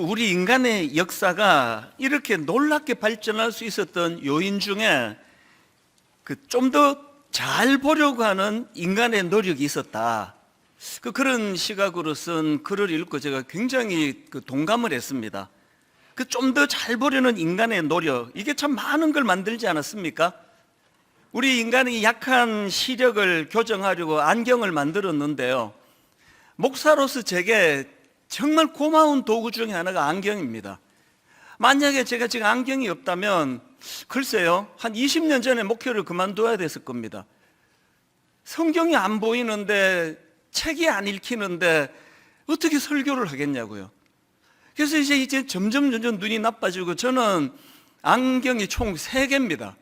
우리 인간의 역사가 이렇게 놀랍게 발전할 수 있었던 요인 중에 좀 더 잘 보려고 하는 인간의 노력이 있었다. 그런 시각으로 쓴 글을 읽고 제가 굉장히 동감을 했습니다. 좀 더 잘 보려는 인간의 노력, 이게 참 많은 걸 만들지 않았습니까? 우리 인간이 약한 시력을 교정하려고 안경을 만들었는데요, 목사로서 제게 정말 고마운 도구 중에 하나가 안경입니다. 만약에 제가 지금 안경이 없다면 글쎄요, 한 20년 전에 목회를 그만둬야 됐을 겁니다. 성경이 안 보이는데, 책이 안 읽히는데 어떻게 설교를 하겠냐고요. 그래서 이제 점점 눈이 나빠지고, 저는 안경이 총 3개입니다.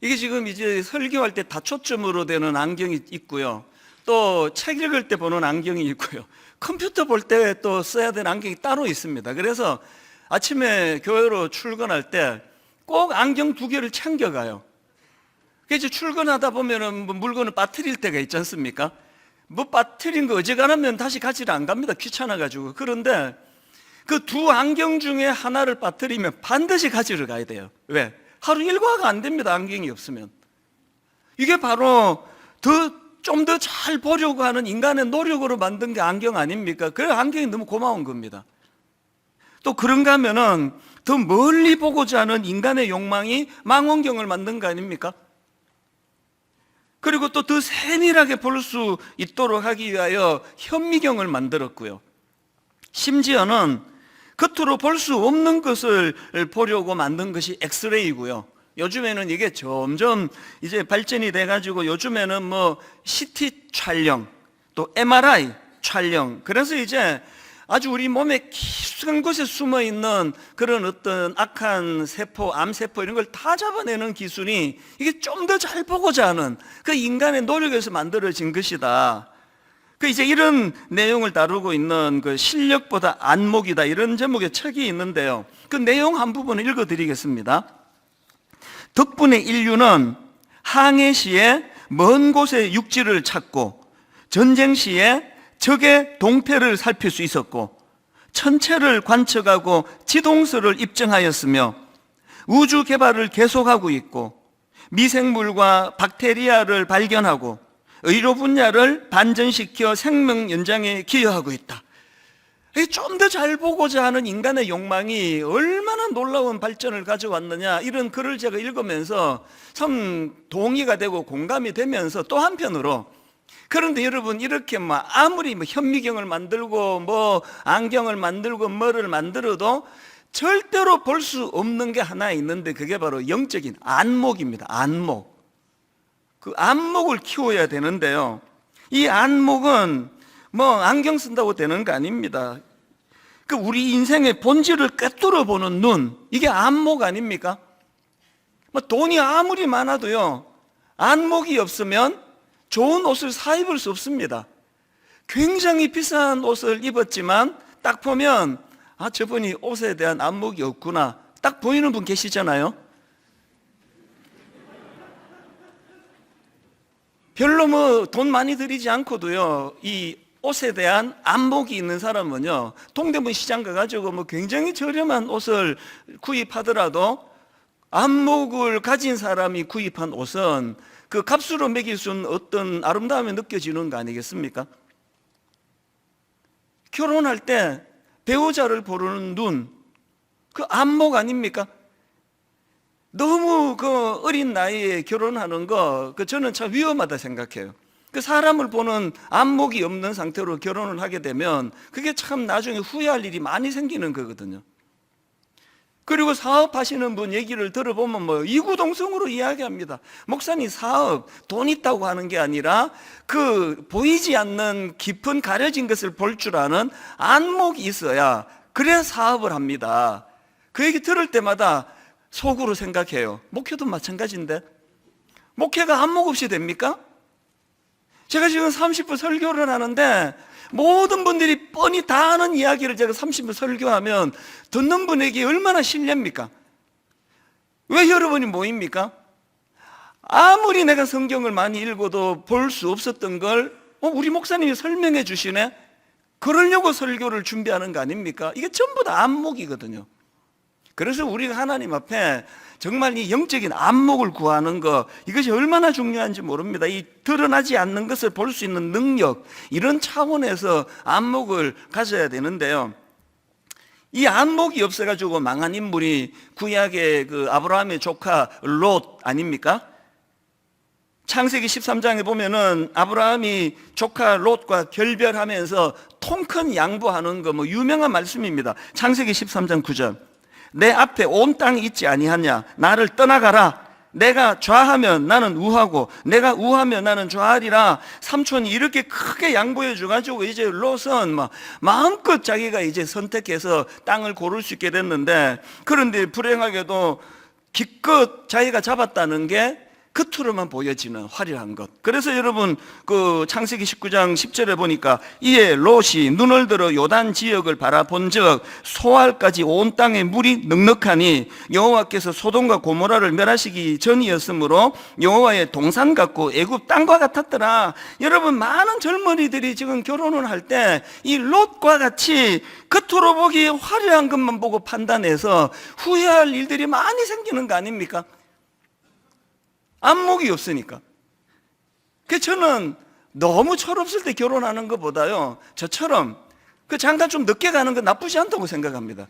이게 지금 이제 설교할 때 다초점으로 되는 안경이 있고요, 또 책 읽을 때 보는 안경이 있고요, 컴퓨터 볼 때 또 써야 되는 안경이 따로 있습니다. 그래서 아침에 교회로 출근할 때 꼭 안경 2개를 챙겨가요. 그래서 출근하다 보면은 물건을 빠뜨릴 때가 있지 않습니까? 빠뜨린 거 어지간하면 다시 가지를 안 갑니다. 귀찮아가지고. 그런데 그 2 안경 중에 하나를 빠뜨리면 반드시 가지러 가야 돼요. 왜? 하루 일과가 안 됩니다, 안경이 없으면. 이게 바로 좀 더 잘 보려고 하는 인간의 노력으로 만든 게 안경 아닙니까? 그래서 안경이 너무 고마운 겁니다. 또 그런가 하면은 더 멀리 보고자 하는 인간의 욕망이 망원경을 만든 거 아닙니까? 그리고 또 더 세밀하게 볼 수 있도록 하기 위하여 현미경을 만들었고요, 심지어는 겉으로 볼 수 없는 것을 보려고 만든 것이 엑스레이고요. 요즘에는 이게 점점 이제 발전이 돼가지고 요즘에는 CT 촬영, 또 MRI 촬영, 그래서 이제 아주 우리 몸의 깊은 곳에 숨어 있는 그런 어떤 악한 세포, 암세포 이런 걸 다 잡아내는 기술이, 이게 좀 더 잘 보고자 하는 그 인간의 노력에서 만들어진 것이다. 이제 이런 내용을 다루고 있는 실력보다 안목이다, 이런 제목의 책이 있는데요, 그 내용 한 부분을 읽어드리겠습니다. 덕분에 인류는 항해 시에 먼 곳의 육지를 찾고, 전쟁 시에 적의 동태를 살필 수 있었고, 천체를 관측하고 지동설을 입증하였으며, 우주 개발을 계속하고 있고, 미생물과 박테리아를 발견하고 의료 분야를 반전시켜 생명 연장에 기여하고 있다. 좀 더 잘 보고자 하는 인간의 욕망이 얼마나 놀라운 발전을 가져왔느냐, 이런 글을 제가 읽으면서 참 동의가 되고 공감이 되면서, 또 한편으로 그런데 여러분, 이렇게 아무리 현미경을 만들고 안경을 만들고 뭐를 만들어도 절대로 볼 수 없는 게 하나 있는데, 그게 바로 영적인 안목입니다. 안목. 그 안목을 키워야 되는데요, 이 안목은 안경 쓴다고 되는 거 아닙니다. 우리 인생의 본질을 꿰뚫어 보는 눈, 이게 안목 아닙니까? 돈이 아무리 많아도요, 안목이 없으면 좋은 옷을 사 입을 수 없습니다. 굉장히 비싼 옷을 입었지만 딱 보면 저분이 옷에 대한 안목이 없구나, 딱 보이는 분 계시잖아요. 별로 돈 많이 들이지 않고도요, 이 옷에 대한 안목이 있는 사람은요, 동대문 시장 가가지고 굉장히 저렴한 옷을 구입하더라도 안목을 가진 사람이 구입한 옷은 그 값으로 매길 수 있는 어떤 아름다움이 느껴지는 거 아니겠습니까? 결혼할 때 배우자를 고르는 눈, 그 안목 아닙니까? 너무 어린 나이에 결혼하는 거, 저는 참 위험하다 생각해요. 사람을 보는 안목이 없는 상태로 결혼을 하게 되면 그게 참 나중에 후회할 일이 많이 생기는 거거든요. 그리고 사업하시는 분 얘기를 들어보면 이구동성으로 이야기합니다. 목사님, 사업 돈 있다고 하는 게 아니라 보이지 않는 깊은 가려진 것을 볼 줄 아는 안목이 있어야, 그래야 사업을 합니다. 그 얘기 들을 때마다 속으로 생각해요. 목회도 마찬가지인데 목회가 안목 없이 됩니까? 제가 지금 30분 설교를 하는데 모든 분들이 뻔히 다 아는 이야기를 제가 30분 설교하면 듣는 분에게 얼마나 신뢰입니까? 왜 여러분이 모입니까? 아무리 내가 성경을 많이 읽어도 볼 수 없었던 걸 우리 목사님이 설명해 주시네? 그러려고 설교를 준비하는 거 아닙니까? 이게 전부 다 안목이거든요. 그래서 우리가 하나님 앞에 정말 이 영적인 안목을 구하는 것, 이것이 얼마나 중요한지 모릅니다. 이 드러나지 않는 것을 볼 수 있는 능력, 이런 차원에서 안목을 가져야 되는데요. 이 안목이 없어가지고 망한 인물이 구약의 그 아브라함의 조카 롯 아닙니까? 창세기 13장에 보면은 아브라함이 조카 롯과 결별하면서 통 큰 양보하는 거 뭐 유명한 말씀입니다. 창세기 13장 9절. 내 앞에 온 땅이 있지 아니하냐? 나를 떠나가라. 내가 좌하면 나는 우하고 내가 우하면 나는 좌하리라. 삼촌이 이렇게 크게 양보해 줘가지고 이제 롯은 막 마음껏 자기가 이제 선택해서 땅을 고를 수 있게 됐는데, 그런데 불행하게도 기껏 자기가 잡았다는 게 겉으로만 보여지는 화려한 것. 그래서 여러분 그 창세기 19장 10절에 보니까 이에 롯이 눈을 들어 요단 지역을 바라본즉 소알까지 온 땅에 물이 넉넉하니 여호와께서 소돔과 고모라를 멸하시기 전이었으므로 여호와의 동산 같고 애굽 땅과 같았더라. 여러분 많은 젊은이들이 지금 결혼을 할 때 이 롯과 같이 겉으로 보기 화려한 것만 보고 판단해서 후회할 일들이 많이 생기는 거 아닙니까? 안목이 없으니까. 그래서 저는 너무 철없을 때 결혼하는 것보다요, 저처럼 그 잠깐 좀 늦게 가는 건 나쁘지 않다고 생각합니다.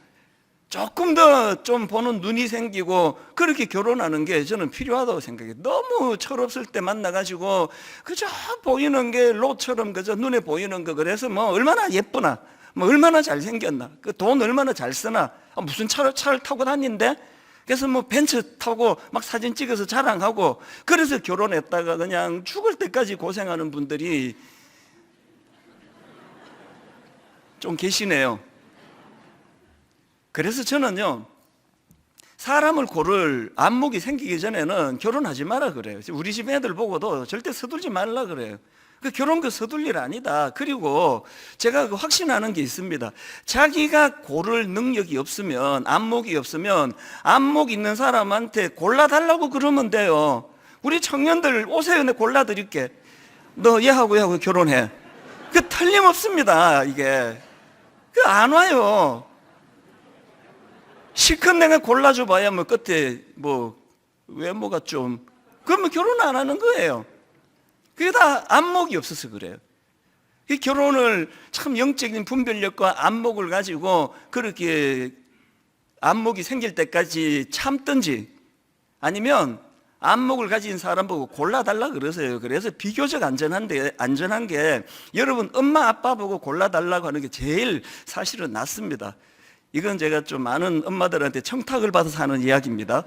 조금 더 좀 보는 눈이 생기고 그렇게 결혼하는 게 저는 필요하다고 생각해요. 너무 철없을 때 만나가지고 그저 보이는 게 롯처럼 그저 눈에 보이는 거, 그래서 뭐 얼마나 예쁘나, 뭐 얼마나 잘생겼나, 그 돈 얼마나 잘 쓰나, 무슨 차를 타고 다닌대? 그래서 뭐 벤츠 타고 막 사진 찍어서 자랑하고, 그래서 결혼했다가 그냥 죽을 때까지 고생하는 분들이 좀 계시네요. 그래서 저는요, 사람을 고를 안목이 생기기 전에는 결혼하지 마라 그래요. 우리 집 애들 보고도 절대 서둘지 말라 그래요. 그 결혼 그 서둘 일 아니다. 그리고 제가 그 확신하는 게 있습니다. 자기가 고를 능력이 없으면, 안목이 없으면 안목 있는 사람한테 골라달라고 그러면 돼요. 우리 청년들 오세요, 내가 골라드릴게. 너 얘하고 결혼해. 그 틀림없습니다. 이게 그 안 와요. 실컷 내가 골라줘 봐야 뭐 끝에 뭐 외모가 좀, 그러면 결혼 안 하는 거예요. 그게 다 안목이 없어서 그래요. 이 결혼을 참 영적인 분별력과 안목을 가지고 그렇게 안목이 생길 때까지 참든지, 아니면 안목을 가진 사람 보고 골라달라 그러세요. 그래서 비교적 안전한 게 여러분 엄마 아빠 보고 골라달라고 하는 게 제일 사실은 낫습니다. 이건 제가 좀 많은 엄마들한테 청탁을 받아서 하는 이야기입니다.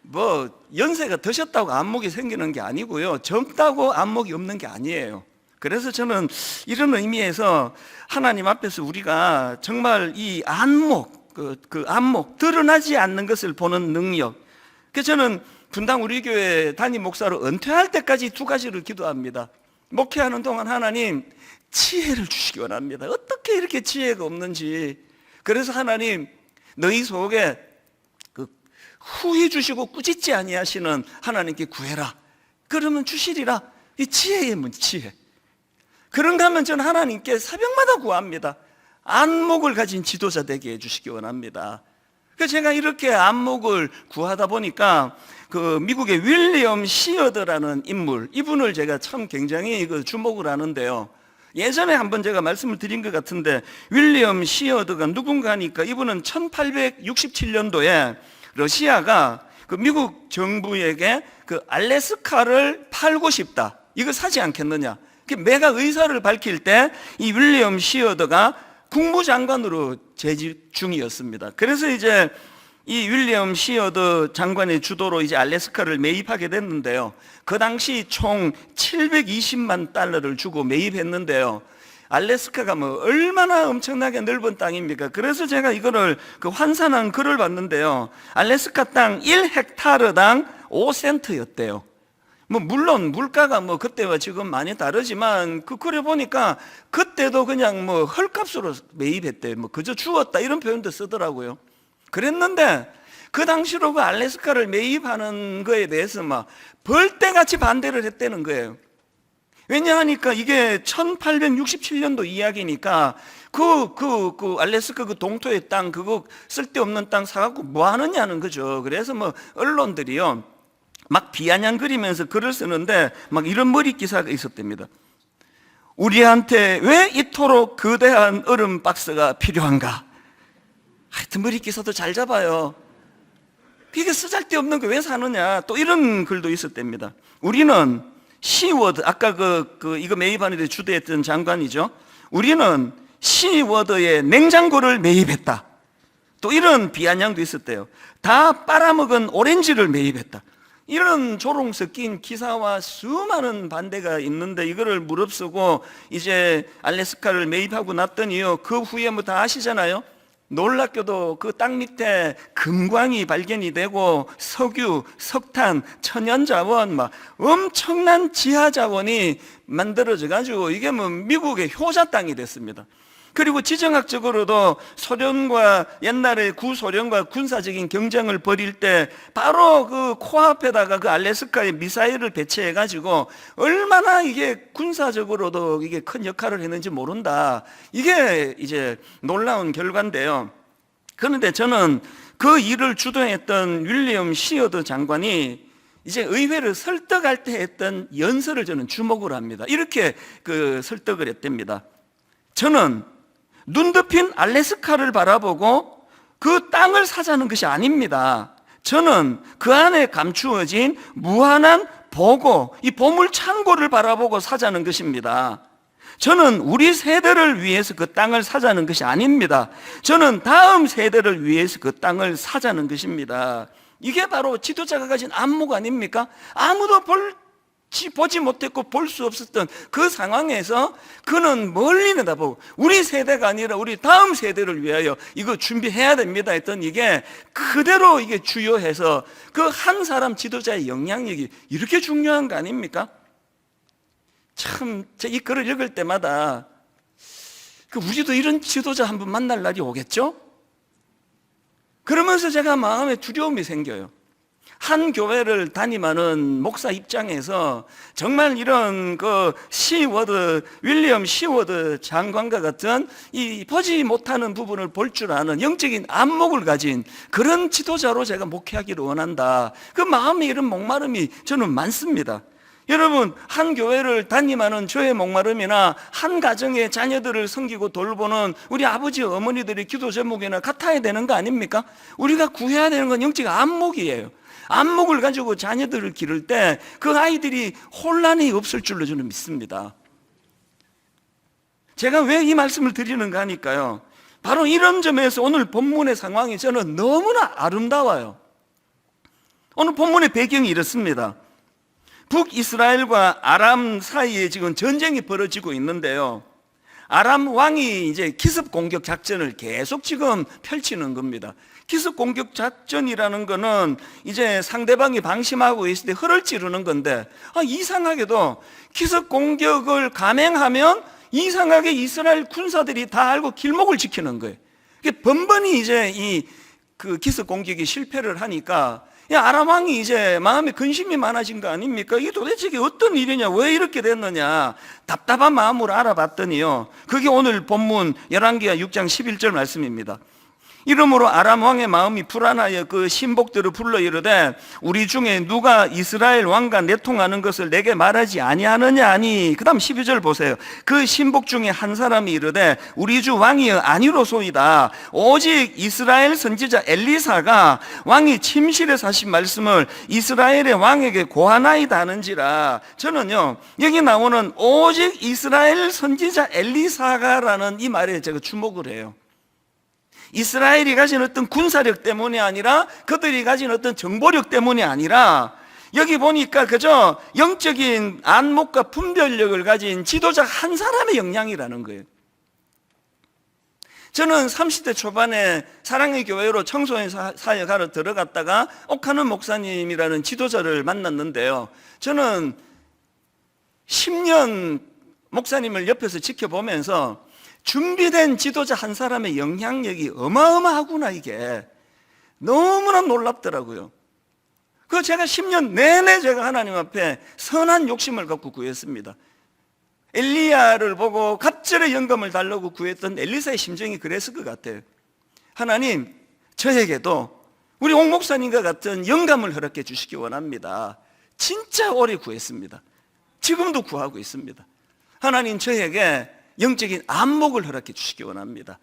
뭐 연세가 드셨다고 안목이 생기는 게 아니고요, 젊다고 안목이 없는 게 아니에요. 그래서 저는 이런 의미에서 하나님 앞에서 우리가 정말 이 안목, 그 안목, 드러나지 않는 것을 보는 능력. 그래서 저는 분당 우리 교회 담임 목사로 은퇴할 때까지 두 가지를 기도합니다. 목회하는 동안 하나님 지혜를 주시기 원합니다. 어떻게 이렇게 지혜가 없는지. 그래서 하나님 너희 속에 후회 주시고 꾸짖지 아니하시는 하나님께 구해라. 그러면 주시리라. 이 지혜의 문제, 지혜. 그런가 하면 저는 하나님께 새벽마다 구합니다. 안목을 가진 지도자 되게 해주시기 원합니다. 그래서 제가 이렇게 안목을 구하다 보니까 그 미국의 윌리엄 시어드라는 인물, 이분을 제가 참 굉장히 주목을 하는데요. 예전에 한번 제가 말씀을 드린 것 같은데, 윌리엄 시어드가 누군가 하니까 이분은 1867년도에 러시아가 그 미국 정부에게 그 알래스카를 팔고 싶다, 이거 사지 않겠느냐, 메가 의사를 밝힐 때 이 윌리엄 시어드가 국무장관으로 재직 중이었습니다. 그래서 이제 이 윌리엄 시어드 장관의 주도로 이제 알래스카를 매입하게 됐는데요. 그 당시 총 720만 달러를 주고 매입했는데요. 알래스카가 뭐 얼마나 엄청나게 넓은 땅입니까? 그래서 제가 이거를 그 환산한 글을 봤는데요. 알래스카 땅 1헥타르당 5센트였대요. 뭐 물론 물가가 뭐 그때와 지금 많이 다르지만 그 글에 보니까 그때도 그냥 뭐 헐값으로 매입했대요. 뭐 그저 주었다 이런 표현도 쓰더라고요. 그랬는데 그 당시로 그 알래스카를 매입하는 거에 대해서 막 벌떼같이 반대를 했다는 거예요. 왜냐하니까 이게 1867년도 이야기니까 알래스카 그 동토의 땅, 그거 쓸데없는 땅 사갖고 뭐 하느냐는 거죠. 그래서 뭐 언론들이요, 막 비아냥거리면서 글을 쓰는데 막 이런 머리 기사가 있었답니다. 우리한테 왜 이토록 거대한 얼음 박스가 필요한가? 하여튼 머리 기사도 잘 잡아요. 그게 쓰잘데없는 거 왜 사느냐? 또 이런 글도 있었답니다. 우리는 시워드, 아까 이거 매입하는 데 주도했던 장관이죠. 우리는 시워드에 냉장고를 매입했다. 또 이런 비아냥도 있었대요. 다 빨아먹은 오렌지를 매입했다. 이런 조롱 섞인 기사와 수많은 반대가 있는데 이거를 무릅쓰고 이제 알래스카를 매입하고 났더니요, 그 후에 뭐 다 아시잖아요. 놀랍게도 그 땅 밑에 금광이 발견이 되고 석유, 석탄, 천연자원, 막 엄청난 지하자원이 만들어져 가지고 이게 뭐 미국의 효자 땅이 됐습니다. 그리고 지정학적으로도 소련과 옛날에 구소련과 군사적인 경쟁을 벌일 때 바로 그 코앞에다가 그 알래스카에 미사일을 배치해 가지고 얼마나 이게 군사적으로도 이게 큰 역할을 했는지 모른다. 이게 이제 놀라운 결과인데요. 그런데 저는 그 일을 주도했던 윌리엄 시어드 장관이 이제 의회를 설득할 때 했던 연설을 저는 주목을 합니다. 이렇게 설득을 했답니다. 저는 눈 덮인 알래스카를 바라보고 그 땅을 사자는 것이 아닙니다. 저는 그 안에 감추어진 무한한 보고, 이 보물 창고를 바라보고 사자는 것입니다. 저는 우리 세대를 위해서 그 땅을 사자는 것이 아닙니다. 저는 다음 세대를 위해서 그 땅을 사자는 것입니다. 이게 바로 지도자가 가진 안목 아닙니까? 아무도 보지 못했고 볼 수 없었던 그 상황에서 그는 멀리 내다보고 우리 세대가 아니라 우리 다음 세대를 위하여 이거 준비해야 됩니다 했던, 이게 그대로 이게 주요해서 그 한 사람 지도자의 영향력이 이렇게 중요한 거 아닙니까? 참, 이 글을 읽을 때마다 우리도 이런 지도자 한 분 만날 날이 오겠죠? 그러면서 제가 마음에 두려움이 생겨요. 한 교회를 담임하는 목사 입장에서 정말 이런 윌리엄 시워드 장관과 같은 이 보지 못하는 부분을 볼 줄 아는 영적인 안목을 가진 그런 지도자로 제가 목회하기를 원한다. 그 마음에 이런 목마름이 저는 많습니다. 여러분, 한 교회를 담임하는 저의 목마름이나 한 가정의 자녀들을 섬기고 돌보는 우리 아버지 어머니들의 기도 제목이나 같아야 되는 거 아닙니까? 우리가 구해야 되는 건 영적 안목이에요. 안목을 가지고 자녀들을 기를 때 그 아이들이 혼란이 없을 줄로 저는 믿습니다. 제가 왜 이 말씀을 드리는가 하니까요, 바로 이런 점에서 오늘 본문의 상황이 저는 너무나 아름다워요. 오늘 본문의 배경이 이렇습니다. 북이스라엘과 아람 사이에 지금 전쟁이 벌어지고 있는데요, 아람 왕이 이제 기습 공격 작전을 계속 지금 펼치는 겁니다. 기습 공격 작전이라는 거는 이제 상대방이 방심하고 있을 때 허를 찌르는 건데, 이상하게도 기습 공격을 감행하면 이상하게 이스라엘 군사들이 다 알고 길목을 지키는 거예요. 번번이 이제 기습 공격이 실패를 하니까 아람 왕이 이제 마음에 근심이 많아진 거 아닙니까? 이게 도대체 이게 어떤 일이냐, 왜 이렇게 됐느냐, 답답한 마음으로 알아봤더니요, 그게 오늘 본문 열왕기하 6장 11절 말씀입니다. 이러므로 아람 왕의 마음이 불안하여 그 신복들을 불러 이르되 우리 중에 누가 이스라엘 왕과 내통하는 것을 내게 말하지 아니하느냐 하니, 그 다음 12절 보세요. 그 신복 중에 한 사람이 이르되 우리 주 왕이여 아니로소이다. 오직 이스라엘 선지자 엘리사가 왕이 침실에서 하신 말씀을 이스라엘의 왕에게 고하나이다 하는지라. 저는요, 여기 나오는 오직 이스라엘 선지자 엘리사가라는 이 말에 제가 주목을 해요. 이스라엘이 가진 어떤 군사력 때문이 아니라, 그들이 가진 어떤 정보력 때문이 아니라, 여기 보니까 그저 영적인 안목과 분별력을 가진 지도자 한 사람의 영향이라는 거예요. 저는 30대 초반에 사랑의 교회로 청소년 사역하러 들어갔다가 옥하는 목사님이라는 지도자를 만났는데요, 저는 10년 목사님을 옆에서 지켜보면서 준비된 지도자 한 사람의 영향력이 어마어마하구나, 이게 너무나 놀랍더라고요. 제가 10년 내내 제가 하나님 앞에 선한 욕심을 갖고 구했습니다. 엘리야를 보고 갑절의 영감을 달라고 구했던 엘리사의 심정이 그랬을 것 같아요. 하나님, 저에게도 우리 옥 목사님과 같은 영감을 허락해 주시기 원합니다. 진짜 오래 구했습니다. 지금도 구하고 있습니다. 하나님, 저에게 영적인 안목을 허락해 주시기 원합니다.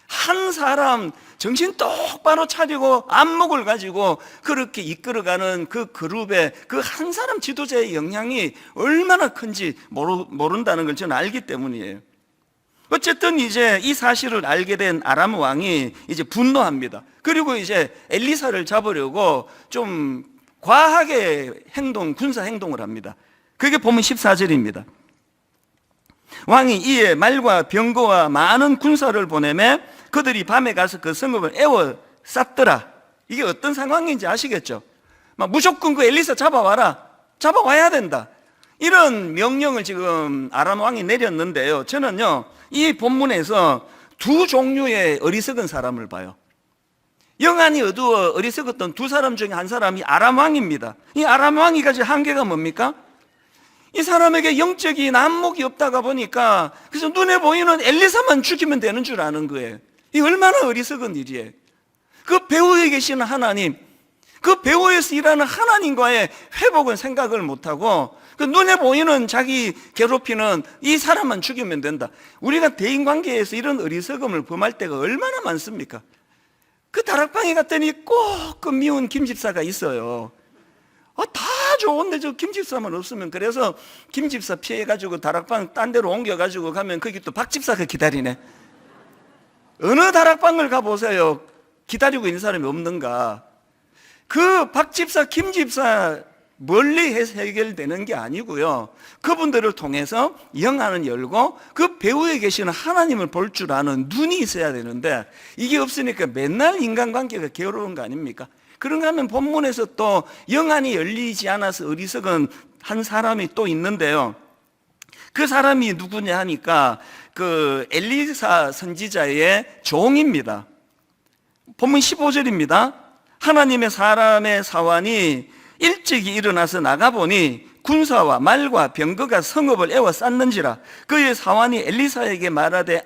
한 사람 정신 똑바로 차리고 안목을 가지고 그렇게 이끌어가는 그 그룹의 그 한 사람 지도자의 영향이 얼마나 큰지 모른다는 걸 저는 알기 때문이에요. 어쨌든 이제 이 사실을 알게 된 아람 왕이 이제 분노합니다. 그리고 이제 엘리사를 잡으려고 좀 과하게 군사 행동을 합니다. 그게 보면 14절입니다. 왕이 이에 말과 병거와 많은 군사를 보내매 그들이 밤에 가서 그 성읍을 에워쌌더라. 이게 어떤 상황인지 아시겠죠? 막 무조건 그 엘리사 잡아와야 된다, 이런 명령을 지금 아람 왕이 내렸는데요, 저는요 이 본문에서 두 종류의 어리석은 사람을 봐요. 영안이 어두워 어리석었던 두 사람 중에 한 사람이 아람 왕입니다. 이 아람 왕이 가진 한계가 뭡니까? 이 사람에게 영적인 안목이 없다가 보니까 그래서 눈에 보이는 엘리사만 죽이면 되는 줄 아는 거예요. 이 얼마나 어리석은 일이에요. 그 배후에 계시는 하나님, 그 배후에서 일하는 하나님과의 회복은 생각을 못하고 그 눈에 보이는 자기 괴롭히는 이 사람만 죽이면 된다. 우리가 대인관계에서 이런 어리석음을 범할 때가 얼마나 많습니까? 그 다락방에 갔더니 꼭 그 미운 김집사가 있어요. 다 좋은데 저 김집사만 없으면, 그래서 김집사 피해가지고 다락방 딴 데로 옮겨가지고 가면 거기 또 박집사가 기다리네. 어느 다락방을 가보세요, 기다리고 있는 사람이 없는가. 그 박집사, 김집사 멀리 해서 해결되는 게 아니고요, 그분들을 통해서 영안을 열고 그 배후에 계시는 하나님을 볼 줄 아는 눈이 있어야 되는데 이게 없으니까 맨날 인간관계가 괴로운 거 아닙니까? 그런가 하면 본문에서 또 영안이 열리지 않아서 어리석은 한 사람이 또 있는데요, 그 사람이 누구냐 하니까 그 엘리사 선지자의 종입니다. 본문 15절입니다. 하나님의 사람의 사환이 일찍이 일어나서 나가보니 군사와 말과 병거가 성읍을 에워쌌는지라. 그의 사환이 엘리사에게 말하되,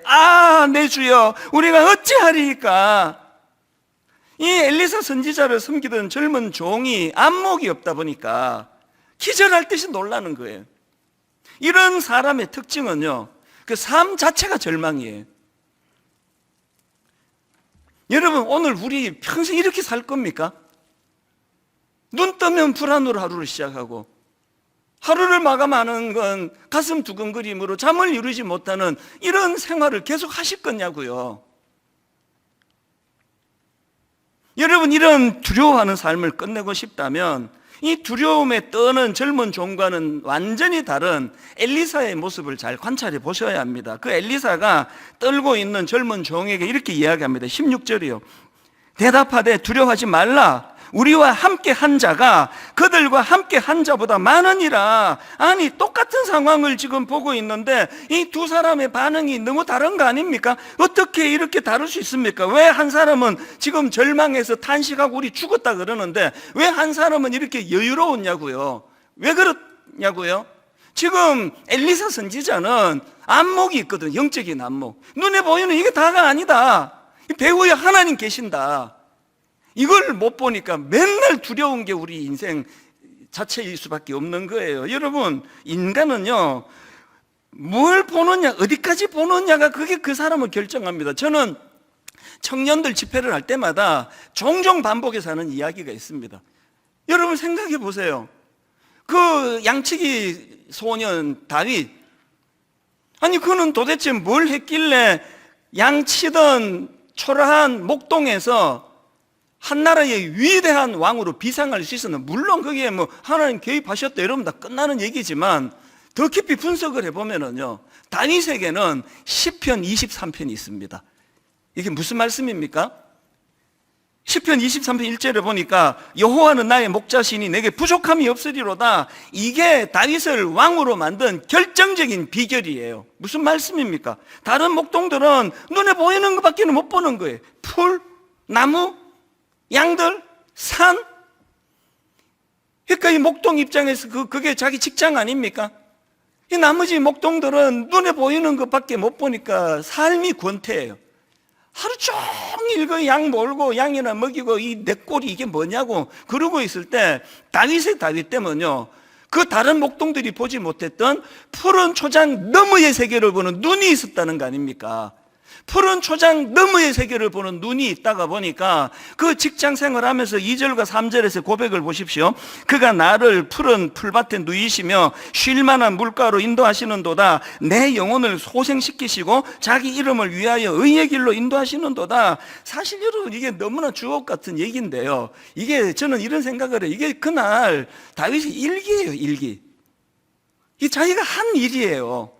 내 주여, 우리가 어찌하리이까? 이 엘리사 선지자를 섬기던 젊은 종이 안목이 없다 보니까 기절할 듯이 놀라는 거예요. 이런 사람의 특징은요, 그 삶 자체가 절망이에요. 여러분, 오늘 우리 평생 이렇게 살 겁니까? 눈 뜨면 불안으로 하루를 시작하고 하루를 마감하는 건 가슴 두근거림으로 잠을 이루지 못하는 이런 생활을 계속 하실 거냐고요. 여러분, 이런 두려워하는 삶을 끝내고 싶다면 이 두려움에 떠는 젊은 종과는 완전히 다른 엘리사의 모습을 잘 관찰해 보셔야 합니다. 그 엘리사가 떨고 있는 젊은 종에게 이렇게 이야기합니다. 16절이요. 대답하되 두려워하지 말라. 우리와 함께 한 자가 그들과 함께 한 자보다 많으니라. 아니, 똑같은 상황을 지금 보고 있는데 이 두 사람의 반응이 너무 다른 거 아닙니까? 어떻게 이렇게 다를 수 있습니까? 왜 한 사람은 지금 절망해서 탄식하고 우리 죽었다 그러는데 왜 한 사람은 이렇게 여유로웠냐고요? 왜 그렇냐고요? 지금 엘리사 선지자는 안목이 있거든, 영적인 안목. 눈에 보이는 이게 다가 아니다. 배후에 하나님 계신다. 이걸 못 보니까 맨날 두려운 게 우리 인생 자체일 수밖에 없는 거예요. 여러분, 인간은요, 뭘 보느냐, 어디까지 보느냐가 그게 그 사람을 결정합니다. 저는 청년들 집회를 할 때마다 종종 반복해서 하는 이야기가 있습니다. 여러분 생각해 보세요. 그 양치기 소년 다윗, 아니 그는 도대체 뭘 했길래 양치던 초라한 목동에서 한나라의 위대한 왕으로 비상할 수 있었나? 물론 거기에 뭐 하나님 개입하셨다 이러면 다 끝나는 얘기지만 더 깊이 분석을 해보면은요, 다윗에게는 시편 23편이 있습니다. 이게 무슨 말씀입니까? 시편 23편 1절에 보니까 여호와는 나의 목자시니 내게 부족함이 없으리로다. 이게 다윗을 왕으로 만든 결정적인 비결이에요. 무슨 말씀입니까? 다른 목동들은 눈에 보이는 것밖에 못 보는 거예요. 풀, 나무, 양들, 산. 그러니까 이 목동 입장에서 그게 자기 직장 아닙니까? 이 나머지 목동들은 눈에 보이는 것밖에 못 보니까 삶이 권태예요. 하루 종일 그 양 몰고 양이나 먹이고 이 내 꼴이 이게 뭐냐고 그러고 있을 때 다윗의 다윗 때문요, 그 다른 목동들이 보지 못했던 푸른 초장 너머의 세계를 보는 눈이 있었다는 거 아닙니까? 푸른 초장 너머의 세계를 보는 눈이 있다가 보니까 그 직장 생활하면서 2절과 3절에서 고백을 보십시오. 그가 나를 푸른 풀밭에 누이시며 쉴만한 물가로 인도하시는도다. 내 영혼을 소생시키시고 자기 이름을 위하여 의의 길로 인도하시는도다. 사실 여러분, 이게 너무나 주옥 같은 얘기인데요, 이게 저는 이런 생각을 해요. 이게 그날 다윗의 일기예요. 일기. 이 자기가 한 일이에요.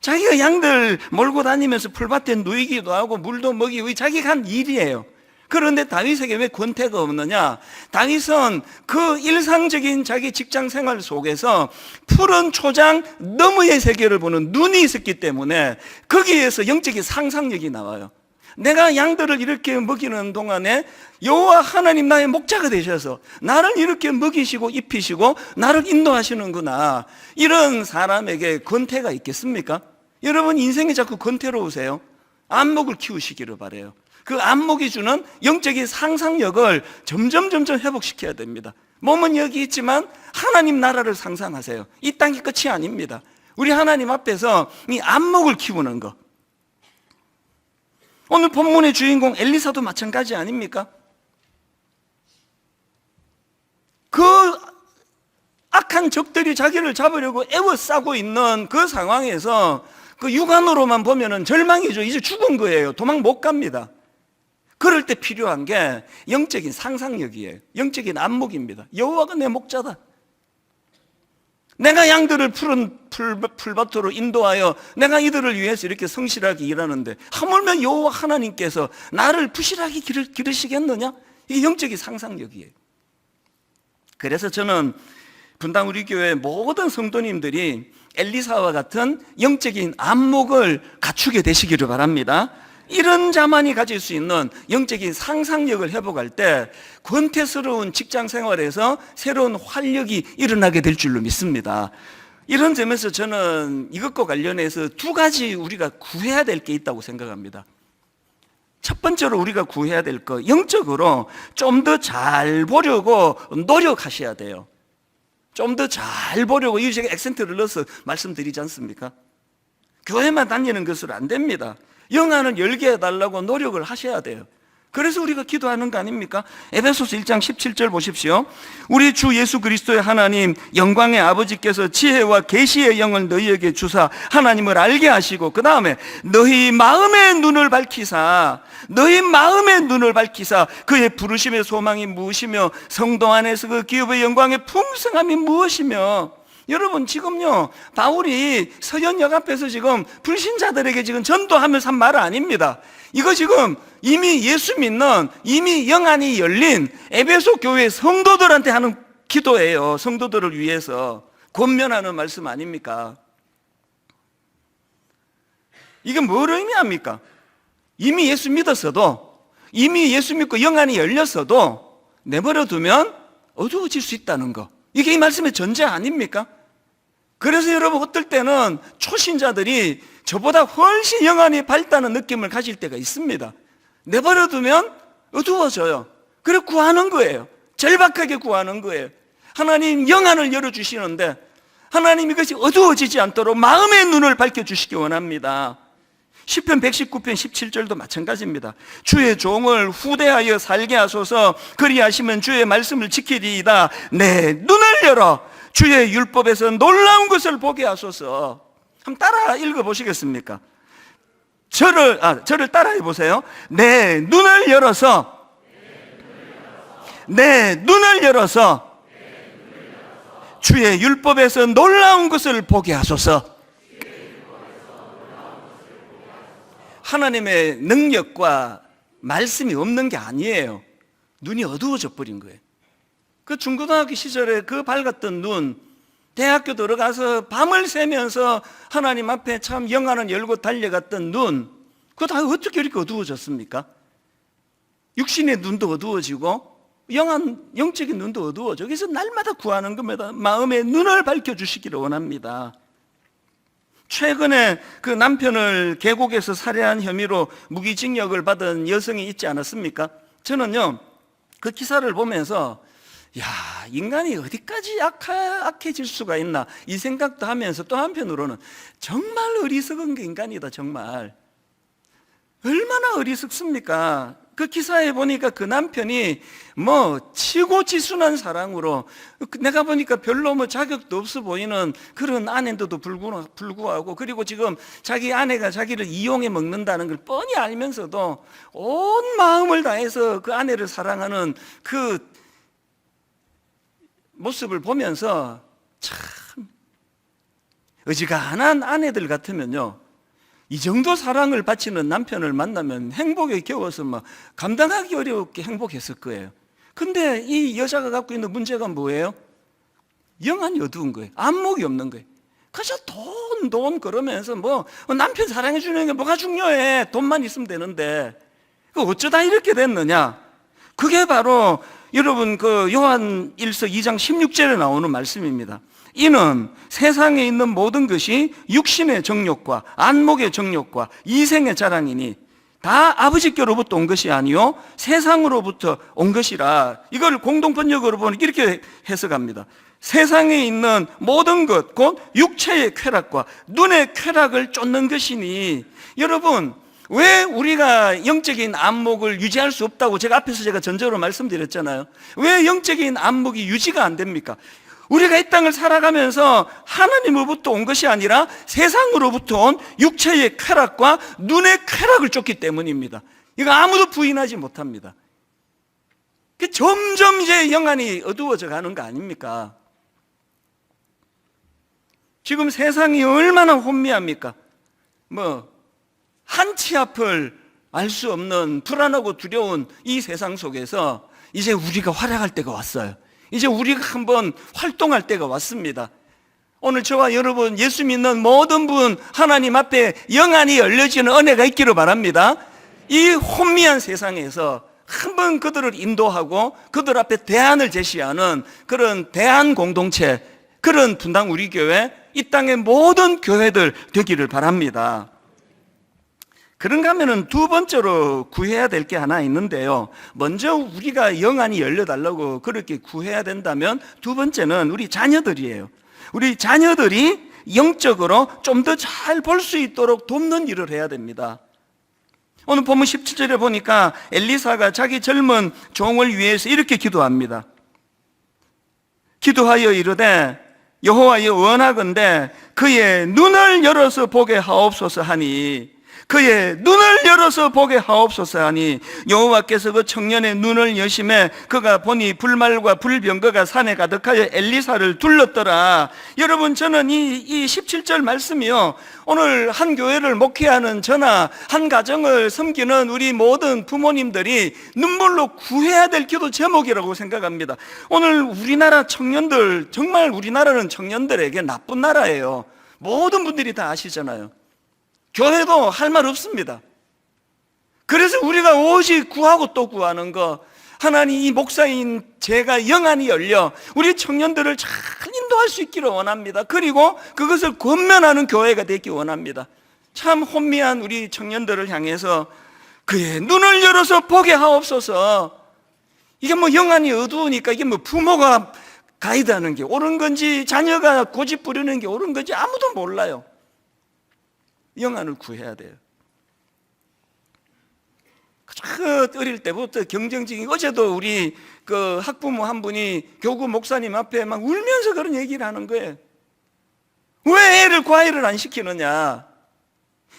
자기가 양들 몰고 다니면서 풀밭에 누이기도 하고 물도 먹이고 자기가 한 일이에요. 그런데 다윗에게 왜 권태가 없느냐? 다윗은 그 일상적인 자기 직장 생활 속에서 푸른 초장 너머의 세계를 보는 눈이 있었기 때문에 거기에서 영적인 상상력이 나와요. 내가 양들을 이렇게 먹이는 동안에 여호와 하나님 나의 목자가 되셔서 나를 이렇게 먹이시고 입히시고 나를 인도하시는구나. 이런 사람에게 권태가 있겠습니까? 여러분, 인생이 자꾸 권태로우세요? 안목을 키우시기를 바라요. 그 안목이 주는 영적인 상상력을 점점 회복시켜야 됩니다. 몸은 여기 있지만 하나님 나라를 상상하세요. 이 땅이 끝이 아닙니다. 우리 하나님 앞에서 이 안목을 키우는 것. 오늘 본문의 주인공 엘리사도 마찬가지 아닙니까? 그 악한 적들이 자기를 잡으려고 애워싸고 있는 그 상황에서 그 육안으로만 보면은 절망이죠. 이제 죽은 거예요. 도망 못 갑니다. 그럴 때 필요한 게 영적인 상상력이에요. 영적인 안목입니다. 여호와가 내 목자다. 내가 양들을 푸른 풀밭으로 인도하여 내가 이들을 위해서 이렇게 성실하게 일하는데 하물며 여호와 하나님께서 나를 부실하게 기르시겠느냐? 이게 영적인 상상력이에요. 그래서 저는 분당 우리 교회 모든 성도님들이 엘리사와 같은 영적인 안목을 갖추게 되시기를 바랍니다. 이런 자만이 가질 수 있는 영적인 상상력을 회복할 때 권태스러운 직장 생활에서 새로운 활력이 일어나게 될 줄로 믿습니다. 이런 점에서 저는 이것과 관련해서 두 가지 우리가 구해야 될 게 있다고 생각합니다. 첫 번째로 우리가 구해야 될 거, 영적으로 좀 더 잘 보려고 노력하셔야 돼요. 좀 더 잘 보려고, 이 제가 액센트를 넣어서 말씀드리지 않습니까? 교회만 다니는 것으로 안 됩니다. 영안을 열게 해달라고 노력을 하셔야 돼요. 그래서 우리가 기도하는 거 아닙니까? 에베소서 1장 17절 보십시오. 우리 주 예수 그리스도의 하나님 영광의 아버지께서 지혜와 계시의 영을 너희에게 주사 하나님을 알게 하시고, 그 다음에 너희 마음의 눈을 밝히사 그의 부르심의 소망이 무엇이며 성도 안에서 그 기업의 영광의 풍성함이 무엇이며. 여러분, 지금요 바울이 서연역 앞에서 지금 불신자들에게 지금 전도하면서 한 말 아닙니다. 이거 지금 이미 예수 믿는, 이미 영안이 열린 에베소 교회 성도들한테 하는 기도예요. 성도들을 위해서 권면하는 말씀 아닙니까? 이게 뭘 의미합니까? 이미 예수 믿었어도, 이미 예수 믿고 영안이 열렸어도 내버려 두면 어두워질 수 있다는 거, 이게 이 말씀의 전제 아닙니까? 그래서 여러분, 어떨 때는 초신자들이 저보다 훨씬 영안이 밝다는 느낌을 가질 때가 있습니다. 내버려 두면 어두워져요. 그래 구하는 거예요. 절박하게 구하는 거예요. 하나님 영안을 열어주시는데 하나님 이것이 어두워지지 않도록 마음의 눈을 밝혀주시기 원합니다. 시편 119편 17절도 마찬가지입니다. 주의 종을 후대하여 살게 하소서. 그리하시면 주의 말씀을 지키리이다. 내 눈을 열어 주의 율법에서 놀라운 것을 보게 하소서. 한번 따라 읽어보시겠습니까? 저를 따라해 보세요. 내 눈을 열어서 주의 율법에서 놀라운 것을 보게 하소서. 하나님의 능력과 말씀이 없는 게 아니에요. 눈이 어두워져 버린 거예요. 그 중고등학교 시절에 그 밝았던 눈, 대학교 들어가서 밤을 새면서 하나님 앞에 참 영안을 열고 달려갔던 눈, 그거 다 어떻게 이렇게 어두워졌습니까? 육신의 눈도 어두워지고 영적인 눈도 어두워져. 그래서 날마다 구하는 겁니다. 마음의 눈을 밝혀주시기를 원합니다. 최근에 그 남편을 계곡에서 살해한 혐의로 무기징역을 받은 여성이 있지 않았습니까? 저는요, 그 기사를 보면서 야, 인간이 어디까지 악해질 수가 있나 이 생각도 하면서 또 한편으로는 정말 어리석은 게 인간이다. 정말 얼마나 어리석습니까? 그 기사에 보니까 그 남편이 뭐 치고지순한 사랑으로, 내가 보니까 별로 뭐 자격도 없어 보이는 그런 아내인데도 불구하고, 그리고 지금 자기 아내가 자기를 이용해 먹는다는 걸 뻔히 알면서도 온 마음을 다해서 그 아내를 사랑하는 그 모습을 보면서 참 어지간한 아내들 같으면요, 이 정도 사랑을 바치는 남편을 만나면 행복에 겨워서 막 감당하기 어렵게 행복했을 거예요. 근데 이 여자가 갖고 있는 문제가 뭐예요? 영안이 어두운 거예요. 안목이 없는 거예요. 그저 돈 그러면서 뭐 남편 사랑해 주는 게 뭐가 중요해. 돈만 있으면 되는데. 어쩌다 이렇게 됐느냐? 그게 바로 여러분 그 요한 1서 2장 16절에 나오는 말씀입니다. 이는 세상에 있는 모든 것이 육신의 정욕과 안목의 정욕과 이생의 자랑이니 다 아버지께로부터 온 것이 아니요 세상으로부터 온 것이라. 이걸 공동번역으로 보면 이렇게 해석합니다. 세상에 있는 모든 것 곧 육체의 쾌락과 눈의 쾌락을 쫓는 것이니. 여러분, 왜 우리가 영적인 안목을 유지할 수 없다고 제가 전적으로 말씀드렸잖아요. 왜 영적인 안목이 유지가 안 됩니까? 우리가 이 땅을 살아가면서 하나님으로부터 온 것이 아니라 세상으로부터 온 육체의 쾌락과 눈의 쾌락을 쫓기 때문입니다. 이거 아무도 부인하지 못합니다. 점점 이제 영안이 어두워져 가는 거 아닙니까? 지금 세상이 얼마나 혼미합니까? 한 치 앞을 알 수 없는 불안하고 두려운 이 세상 속에서 이제 우리가 활약할 때가 왔어요. 이제 우리가 한번 활동할 때가 왔습니다. 오늘 저와 여러분, 예수 믿는 모든 분 하나님 앞에 영안이 열려지는 은혜가 있기를 바랍니다. 이 혼미한 세상에서 한번 그들을 인도하고 그들 앞에 대안을 제시하는 그런 대안 공동체, 그런 분당 우리 교회, 이 땅의 모든 교회들 되기를 바랍니다. 그런가 하면은 두 번째로 구해야 될 게 하나 있는데요. 먼저 우리가 영안이 열려달라고 그렇게 구해야 된다면 두 번째는 우리 자녀들이에요. 우리 자녀들이 영적으로 좀 더 잘 볼 수 있도록 돕는 일을 해야 됩니다. 오늘 본문 17절에 보니까 엘리사가 자기 젊은 종을 위해서 이렇게 기도합니다. 기도하여 이르되 여호와여 원하건대 그의 눈을 열어서 보게 하옵소서 하니, 그의 눈을 열어서 보게 하옵소서 하니 여호와께서 그 청년의 눈을 여심해 그가 보니 불말과 불병거가 산에 가득하여 엘리사를 둘렀더라. 여러분, 저는 이 17절 말씀이요, 오늘 한 교회를 목회하는 저나 한 가정을 섬기는 우리 모든 부모님들이 눈물로 구해야 될 기도 제목이라고 생각합니다. 오늘 우리나라 청년들, 정말 우리나라는 청년들에게 나쁜 나라예요. 모든 분들이 다 아시잖아요. 교회도 할 말 없습니다. 그래서 우리가 오직 구하고 또 구하는 거, 하나님 이 목사인 제가 영안이 열려 우리 청년들을 잘 인도할 수 있기를 원합니다. 그리고 그것을 권면하는 교회가 되기 원합니다. 참 혼미한 우리 청년들을 향해서 그의 눈을 열어서 보게 하옵소서. 이게 영안이 어두우니까 이게 부모가 가이드하는 게 옳은 건지 자녀가 고집 부리는 게 옳은 건지 아무도 몰라요. 영안을 구해야 돼요. 어릴 때부터 경쟁적인, 어제도 우리 그 학부모 한 분이 교구 목사님 앞에 막 울면서 그런 얘기를 하는 거예요. 왜 애를 과외를 안 시키느냐?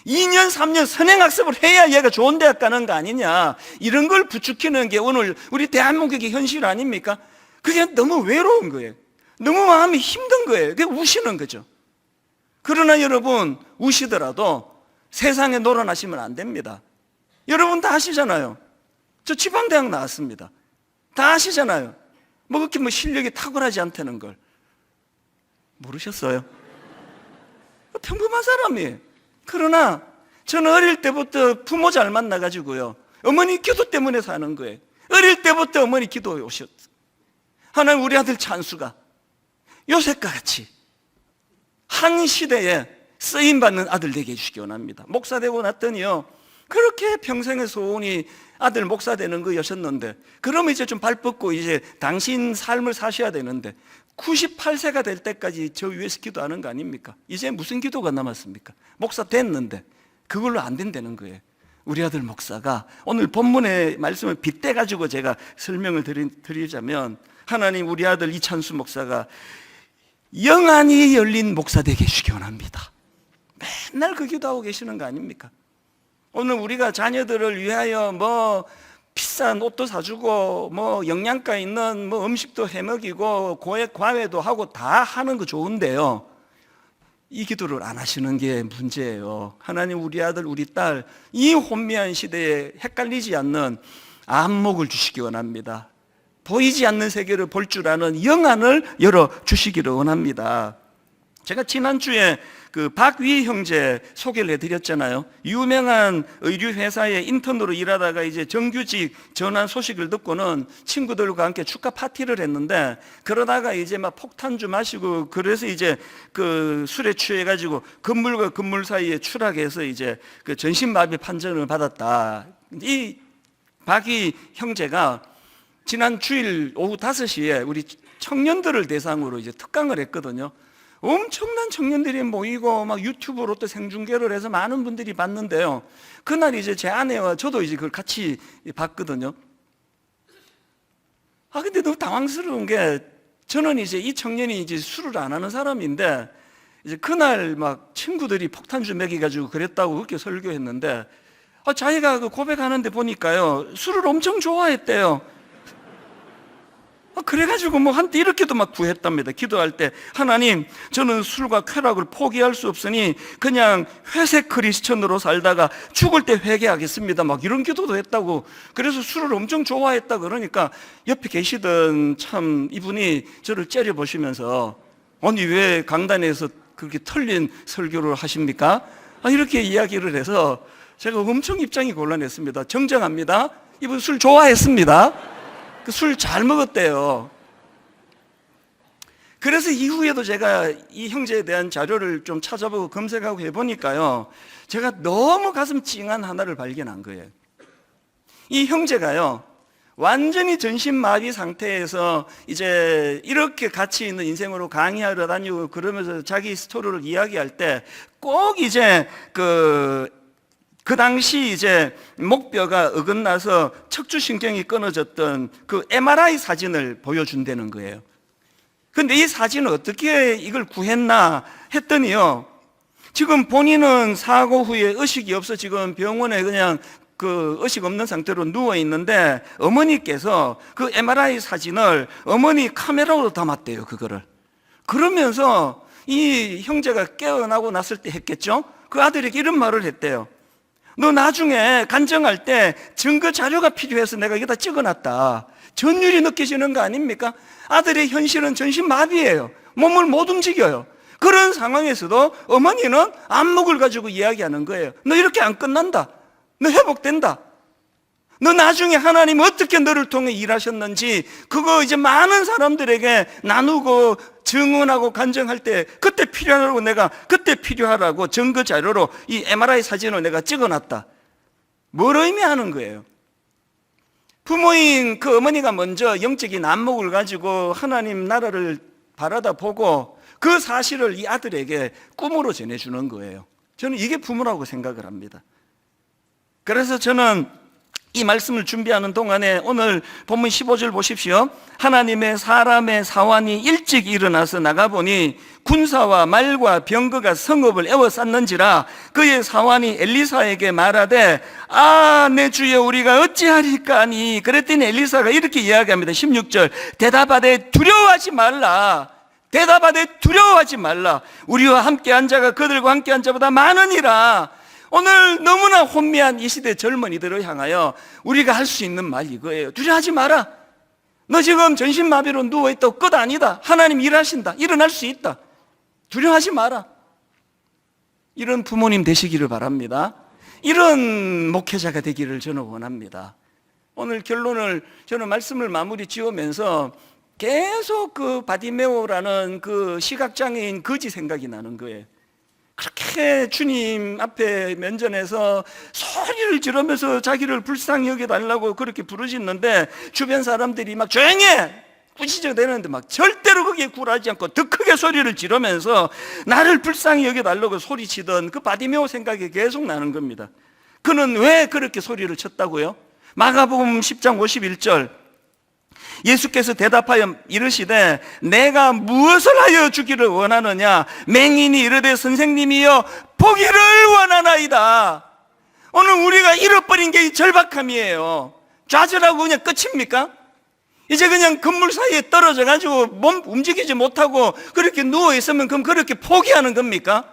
2년 3년 선행학습을 해야 얘가 좋은 대학 가는 거 아니냐? 이런 걸 부추기는 게 오늘 우리 대한민국의 현실 아닙니까? 그게 너무 외로운 거예요. 너무 마음이 힘든 거예요. 그게 우시는 거죠. 그러나 여러분, 우시더라도 세상에 놀아나시면 안 됩니다. 여러분 다 아시잖아요. 저 지방대학 나왔습니다. 다 아시잖아요. 그렇게 실력이 탁월하지 않다는 걸 모르셨어요? 평범한 사람이에요. 그러나 저는 어릴 때부터 부모 잘 만나가지고요, 어머니 기도 때문에 사는 거예요. 어릴 때부터 어머니 기도해 오셨어요. 하나님, 우리 아들 찬수가 요셉과 같이 한 시대에 쓰임받는 아들 되게 해주시기 원합니다. 목사 되고 났더니요, 그렇게 평생의 소원이 아들 목사 되는 거였었는데, 그러면 이제 좀 발 뻗고 이제 당신 삶을 사셔야 되는데 98세가 될 때까지 저 위에서 기도하는 거 아닙니까? 이제 무슨 기도가 남았습니까? 목사 됐는데 그걸로 안 된다는 거예요. 우리 아들 목사가 오늘 본문의 말씀을 빗대가지고 제가 설명을 드리자면, 하나님 우리 아들 이찬수 목사가 영안이 열린 목사 되게 해주시기 원합니다. 맨날 그 기도하고 계시는 거 아닙니까? 오늘 우리가 자녀들을 위하여 뭐 비싼 옷도 사주고 뭐 영양가 있는 뭐 음식도 해먹이고 과외도 하고 다 하는 거 좋은데요, 이 기도를 안 하시는 게 문제예요. 하나님 우리 아들 우리 딸 이 혼미한 시대에 헷갈리지 않는 안목을 주시기 원합니다. 보이지 않는 세계를 볼 줄 아는 영안을 열어주시기를 원합니다. 제가 지난주에 그 박위 형제 소개를 해드렸잖아요. 유명한 의류회사에 인턴으로 일하다가 이제 정규직 전환 소식을 듣고는 친구들과 함께 축하 파티를 했는데, 그러다가 이제 막 폭탄주 마시고 그래서 이제 그 술에 취해가지고 건물과 건물 사이에 추락해서 이제 그 전신마비 판정을 받았다. 이 박위 형제가 지난 주일 오후 5시에 우리 청년들을 대상으로 이제 특강을 했거든요. 엄청난 청년들이 모이고 막 유튜브로 또 생중계를 해서 많은 분들이 봤는데요, 그날 이제 제 아내와 저도 이제 그걸 같이 봤거든요. 근데 너무 당황스러운 게, 저는 이제 이 청년이 이제 술을 안 하는 사람인데, 이제 그날 막 친구들이 폭탄주 먹여가지고 그랬다고 그렇게 설교했는데, 자기가 그 고백하는데 보니까요, 술을 엄청 좋아했대요. 그래가지고 뭐 한때 이렇게도 막 구했답니다. 기도할 때, 하나님 저는 술과 쾌락을 포기할 수 없으니 그냥 회색 크리스천으로 살다가 죽을 때 회개하겠습니다, 막 이런 기도도 했다고. 그래서 술을 엄청 좋아했다. 그러니까 옆에 계시던 참 이분이 저를 째려보시면서, 아니 왜 강단에서 그렇게 털린 설교를 하십니까? 이렇게 이야기를 해서 제가 엄청 입장이 곤란했습니다. 정정합니다. 이분 술 좋아했습니다. 그 술 잘 먹었대요. 그래서 이후에도 제가 이 형제에 대한 자료를 좀 찾아보고 검색하고 해보니까요, 제가 너무 가슴 찡한 하나를 발견한 거예요. 이 형제가요, 완전히 전신마비 상태에서 이제 이렇게 가치 있는 인생으로 강의하러 다니고 그러면서 자기 스토리를 이야기할 때 꼭 이제 그 당시 이제 목뼈가 어긋나서 척추신경이 끊어졌던 그 MRI 사진을 보여준다는 거예요. 근데 이 사진을 어떻게 이걸 구했나 했더니요, 지금 본인은 사고 후에 의식이 없어 지금 병원에 그냥 그 의식 없는 상태로 누워 있는데, 어머니께서 그 MRI 사진을 어머니 카메라로 담았대요, 그거를. 그러면서 이 형제가 깨어나고 났을 때 했겠죠? 그 아들에게 이런 말을 했대요. 너 나중에 간증할 때 증거 자료가 필요해서 내가 여기다 찍어놨다. 전율이 느껴지는 거 아닙니까? 아들의 현실은 전신마비예요. 몸을 못 움직여요. 그런 상황에서도 어머니는 안목을 가지고 이야기하는 거예요. 너 이렇게 안 끝난다. 너 회복된다. 너 나중에 하나님 어떻게 너를 통해 일하셨는지 그거 이제 많은 사람들에게 나누고 증언하고 간증할 때 그때 필요하라고, 내가 그때 필요하라고 증거 자료로 이 MRI 사진을 내가 찍어놨다. 뭘 의미하는 거예요? 부모인 그 어머니가 먼저 영적인 안목을 가지고 하나님 나라를 바라다 보고 그 사실을 이 아들에게 꿈으로 전해주는 거예요. 저는 이게 부모라고 생각을 합니다. 그래서 저는 이 말씀을 준비하는 동안에 오늘 본문 15절 보십시오. 하나님의 사람의 사환이 일찍 일어나서 나가보니 군사와 말과 병거가 성읍을 에워쌌는지라 그의 사환이 엘리사에게 말하되 내 주여 우리가 어찌하리까 하니. 그랬더니 엘리사가 이렇게 이야기합니다. 16절 대답하되 두려워하지 말라. 대답하되 두려워하지 말라. 우리와 함께한 자가 그들과 함께한 자보다 많으니라. 오늘 너무나 혼미한 이 시대 젊은이들을 향하여 우리가 할 수 있는 말 이거예요. 두려워하지 마라. 너 지금 전신마비로 누워있다고 끝 아니다. 하나님 일하신다. 일어날 수 있다. 두려워하지 마라. 이런 부모님 되시기를 바랍니다. 이런 목회자가 되기를 저는 원합니다. 오늘 결론을 저는 말씀을 마무리 지으면서 계속 그 바디메오라는 그 시각장애인 거지 생각이 나는 거예요. 그렇게 주님 앞에 면전에서 소리를 지르면서 자기를 불쌍히 여겨달라고 그렇게 부르짖는데 주변 사람들이 막 조용히 해! 꾸짖어대는데 막 절대로 거기에 굴하지 않고 더 크게 소리를 지르면서 나를 불쌍히 여겨달라고 소리치던 그 바디메오 생각이 계속 나는 겁니다. 그는 왜 그렇게 소리를 쳤다고요? 마가복음 10장 51절, 예수께서 대답하여 이르시되 내가 무엇을 하여 주기를 원하느냐? 맹인이 이르되 선생님이여 보기를 원하나이다. 오늘 우리가 잃어버린 게 이 절박함이에요. 좌절하고 그냥 끝입니까? 이제 그냥 건물 사이에 떨어져 가지고 몸 움직이지 못하고 그렇게 누워 있으면 그럼 그렇게 포기하는 겁니까?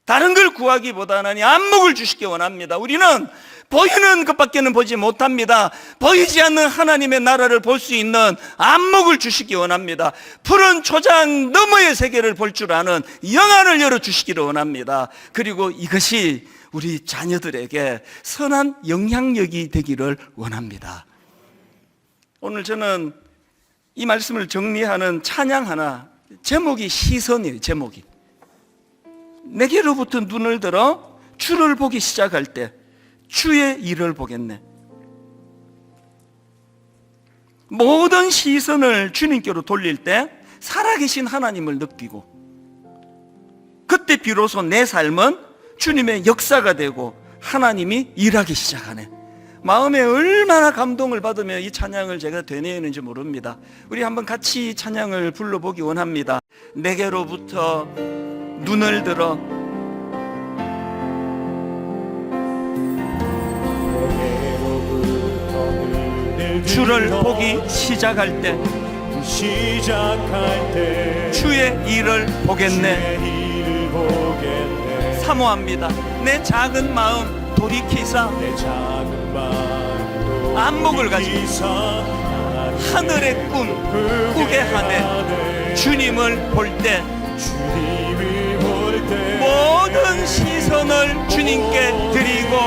다른 걸 구하기보다는 안목을 주시기 원합니다. 우리는 보이는 것밖에는 보지 못합니다. 보이지 않는 하나님의 나라를 볼 수 있는 안목을 주시기 원합니다. 푸른 초장 너머의 세계를 볼 줄 아는 영안을 열어주시기를 원합니다. 그리고 이것이 우리 자녀들에게 선한 영향력이 되기를 원합니다. 오늘 저는 이 말씀을 정리하는 찬양 하나, 제목이 시선이에요. 제목이 내게로부터 눈을 들어 주를 보기 시작할 때 주의 일을 보겠네. 모든 시선을 주님께로 돌릴 때 살아계신 하나님을 느끼고, 그때 비로소 내 삶은 주님의 역사가 되고 하나님이 일하기 시작하네. 마음에 얼마나 감동을 받으며 이 찬양을 제가 되뇌이는지 모릅니다. 우리 한번 같이 찬양을 불러보기 원합니다. 내게로부터 눈을 들어 주를 보기 시작할 때 주의 일을 보겠네. 사모합니다. 내 작은 마음 돌이키사 안목을 가지고 하늘의 꿈 꾸게 하네. 주님을 볼 때 모든 시선을 주님께 드리고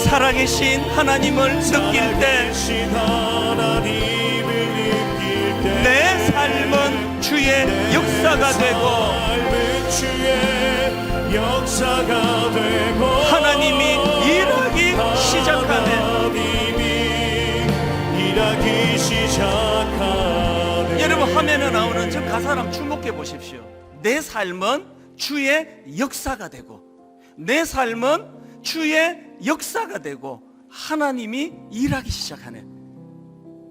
살아계신 하나님을 느낄 때 내 삶은 주의 역사가 되고 하나님이 일하기 시작하네. 여러분 화면에 나오는 저 가사를 한번 주목해 보십시오. 내 삶은 주의 역사가 되고, 내 삶은 주의 역사가 되고 하나님이 일하기 시작하네.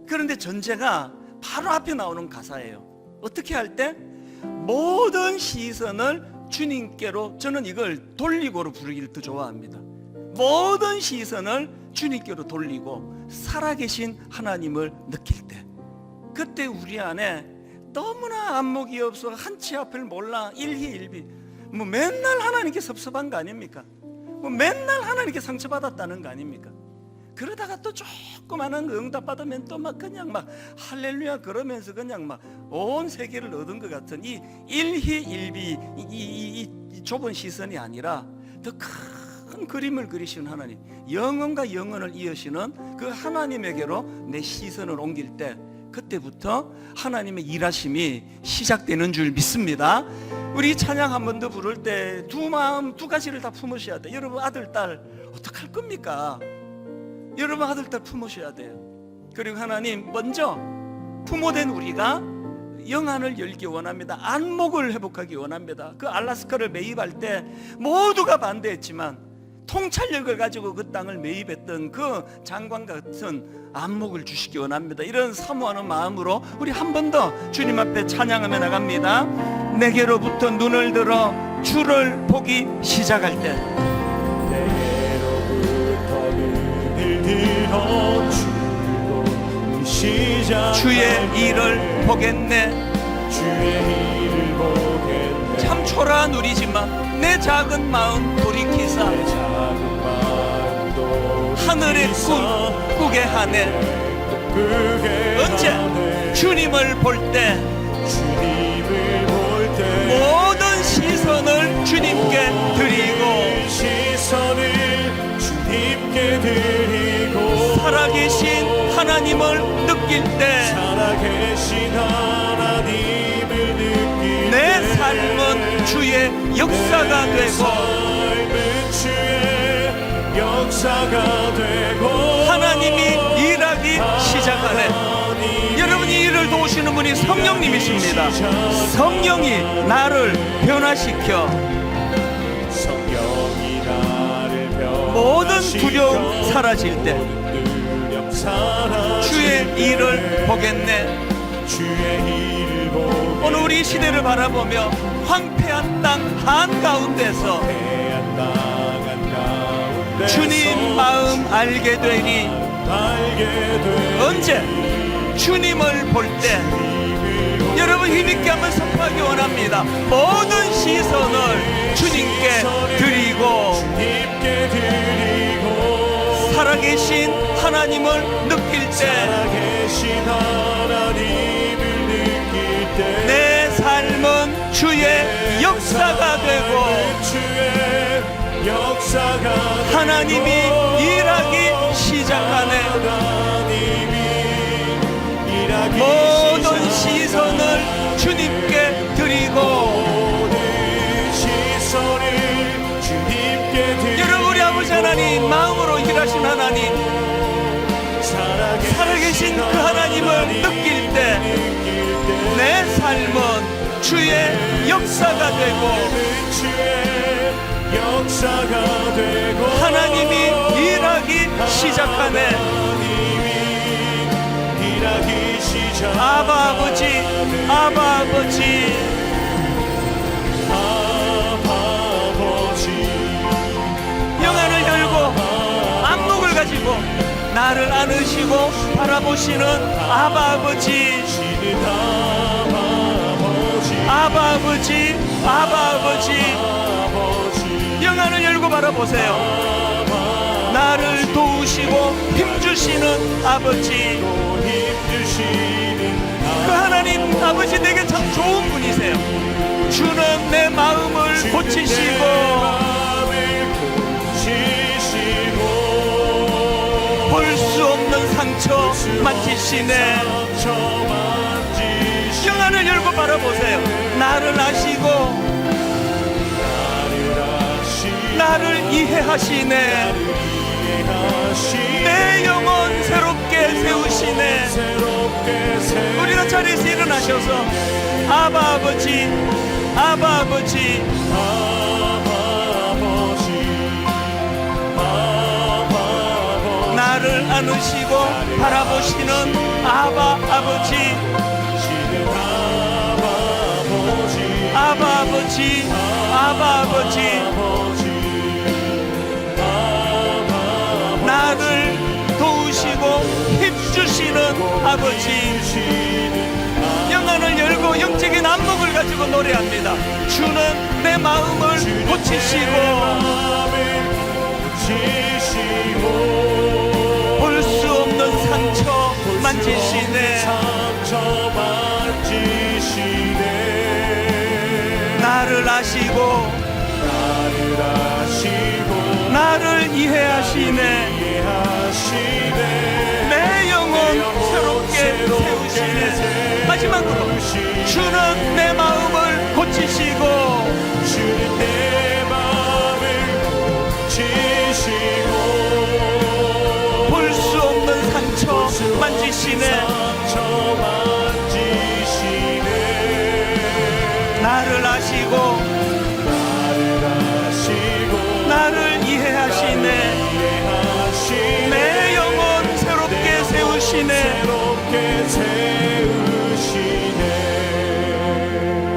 그런데 전제가 바로 앞에 나오는 가사예요. 어떻게 할 때? 모든 시선을 주님께로, 저는 이걸 돌리고로 부르기를 더 좋아합니다. 모든 시선을 주님께로 돌리고 살아계신 하나님을 느낄 때, 그때 우리 안에 너무나 안목이 없어 한치 앞을 몰라 일희일비 뭐 맨날 하나님께 섭섭한 거 아닙니까? 뭐 맨날 하나님께 상처받았다는 거 아닙니까? 그러다가 또 조그마한 응답 받으면 또 막 그냥 막 할렐루야 그러면서 그냥 막 온 세계를 얻은 것 같은 이 일희일비 이 좁은 시선이 아니라 더 큰 그림을 그리시는 하나님, 영혼과 영혼을 이으시는 그 하나님에게로 내 시선을 옮길 때, 그때부터 하나님의 일하심이 시작되는 줄 믿습니다. 우리 찬양 한 번 더 부를 때 두 마음 두 가지를 다 품으셔야 돼요. 여러분 아들 딸 어떡할 겁니까? 여러분 아들 딸 품으셔야 돼요. 그리고 하나님 먼저 부모된 우리가 영안을 열기 원합니다. 안목을 회복하기 원합니다. 그 알라스카를 매입할 때 모두가 반대했지만 통찰력을 가지고 그 땅을 매입했던 그 장관 같은 안목을 주시기 원합니다. 이런 사모하는 마음으로 우리 한 번 더 주님 앞에 찬양하며 나갑니다. 내게로부터 눈을 들어 주를 보기 시작할 때 주의 일을 보겠네. 참 초라한 우리지만 내 작은 마음 돌이키사 하늘의 꿈 꾸게 하네. 언제? 주님을 볼 때 모든 시선을 주님께 드리고 살아계신 하나님을 느낄 때 살아계신 하나님을 느낄 내 삶은 주의 역사가 되고 삶은 주의 역사가 되고 하나님이 일하기 시작하네. 여러분이 이를 도우시는 분이 성령님이십니다. 성령이 나를 변화시켜 성령이 나를 모든 두려움 사라질 때 주의 일을 보겠네. 주의 일을 보겠네. 오늘 우리 시대를 바라보며 황폐한 땅 한가운데서 주님 마음 알게 되니 언제? 주님을 볼 때. 여러분 힘있게 한번 선포하기 원합니다. 모든 시선을 주님께 드리고 살아계신 하나님을 느낄 때 내 삶은 주의 역사가 되고 하나님이 일하기 시작하네. 모든 시선을 주님께 드리고 여러분 우리 아버지 하나님 마음으로 일하신 하나님 살아계신 그 하나님을 느낄 때 내 삶은 주의 역사가 되고 하나님이 일하기 시작하네. 아바 아버지, 아바 아버지, 영안을 열고 안목을 가지고 나를 안으시고 바라보시는 아바 아버지, 아바 아버지, 아바 아버지, 영안을 열고 바라보세요. 나를 도우시고 힘주시는 아버지, 그 하나님 아버지 내게 참 좋은 분이세요. 주는 내 마음을 고치시고 볼 수 없는 상처 만지시네. 영안을 열고 바라보세요. 나를 아시고 나를 이해하시네. 내 영혼 새롭게 세우시네. 우리가 자리에서 일어나셔서 아바 아버지, 아바 아버지, 나를 안으시고 바라보시는 아바 아버지, 아바 아버지, 아바 아버지, 나를 도우시고 힘주시는 아버지. 영안을 열고 영적인 안목을 가지고 노래합니다. 주는 내 마음을 고치시고 볼 수 없는 상처 만지시네. 나를 아시고 나를 이해하시네. 내 영혼 새롭게 세우시네. 마지막으로 주는 내 마음을 고치시고 볼 수 없는 상처 만지시네. 나를 아시고 나를 이해하시네. 내 영혼 새롭게 세우시네.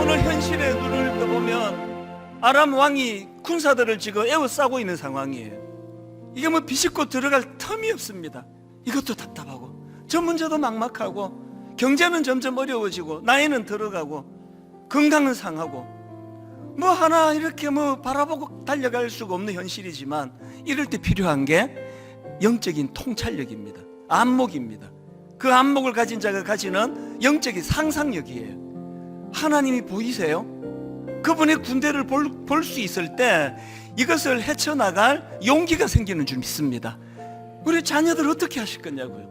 오늘 현실의 눈을 떠보면 아람 왕이 군사들을 지금 에워싸고 있는 상황이에요. 이게 뭐 비집고 들어갈 틈이 없습니다. 이것도 답답하고 저 문제도 막막하고 경제는 점점 어려워지고 나이는 들어가고 건강은 상하고 뭐 하나 이렇게 뭐 바라보고 달려갈 수가 없는 현실이지만 이럴 때 필요한 게 영적인 통찰력입니다. 안목입니다. 그 안목을 가진 자가 가지는 영적인 상상력이에요. 하나님이 보이세요? 그분의 군대를 볼 수 있을 때 이것을 헤쳐나갈 용기가 생기는 줄 믿습니다. 우리 자녀들 어떻게 하실 거냐고요.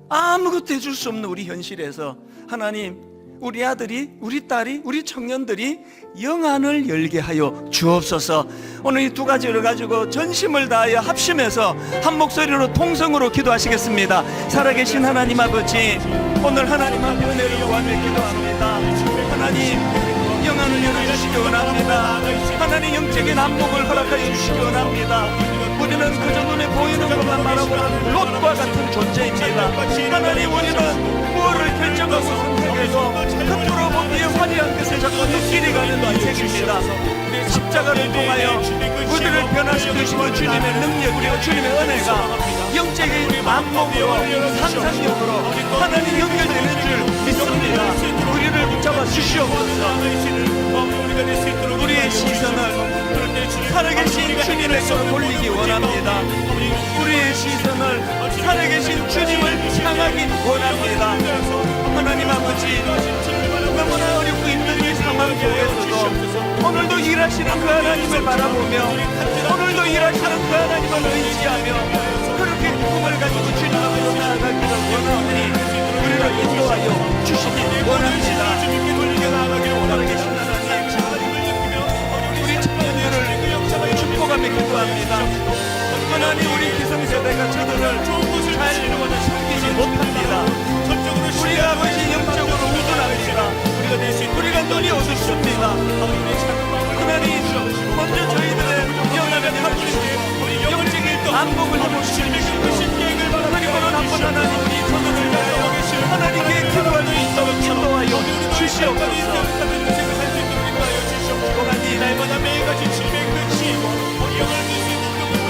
아무것도 해줄 수 없는 우리 현실에서 하나님, 우리 아들이, 우리 딸이, 우리 청년들이 영안을 열게 하여 주옵소서. 오늘 이 두 가지를 가지고 전심을 다하여 합심해서 한 목소리로 통성으로 기도하시겠습니다. 살아계신 하나님 아버지, 오늘 하나님 앞에 은혜를 구하며 기도합니다. 하나님, 영안을 열어주시기 원합니다. 하나님, 영적인 안목을 허락하여 주시기 원합니다. 우리는 그저 눈에 보이는 것만 바라보는 롯과 같은 존재입니다. 하나님, 우리는 무엇을 결정하고 선택해도 겉으로 보기에 화려한 것을 자꾸 눈길이 가는 인생입니다. 십자가를 통하여 우리를 변화시키시고 주님의 능력, 그리고 주님의 은혜가 영적인 안목으로, 상상력으로 하나님 연결되는 줄 믿습니다. 우리를 붙잡아 주시옵소서. 우리의 시선을 살아계신 주님에게 돌리기 원합니다. 우리의 시선을 살아계신 주님을 향하기 원합니다. 하나님 아버지, 너무나 어렵고 힘든 이 상황 속에서도 오늘도 일하시는 그 하나님을 바라보며, 오늘도 일하시는 그 하나님을 의지하며 그렇게 꿈을 가지고 주님 앞으로 나아가기를 원하오니 우리를 인도하여 주시기 원합니다. 살아계신 하나님, 우리 청년들을 축복하며 기도합니다. 하나님, 우리 기성세대가 저들을 잘 섬기지 못합니다. 우리 아버지 영적으로 우둔합니다. 우리가 눈이 어둡습니다. 하나님, 먼저 저희들의 영안을 해주시고 영적인 안목을 해주시고 그리고는 한번 하나님 우리 저들을 위하여 하나님께 기도할 수 있도록 인도하여 주시옵소서. 하나님, 날마다 매일같이 주님의 그 치고 우리 영을 수 있는 능력을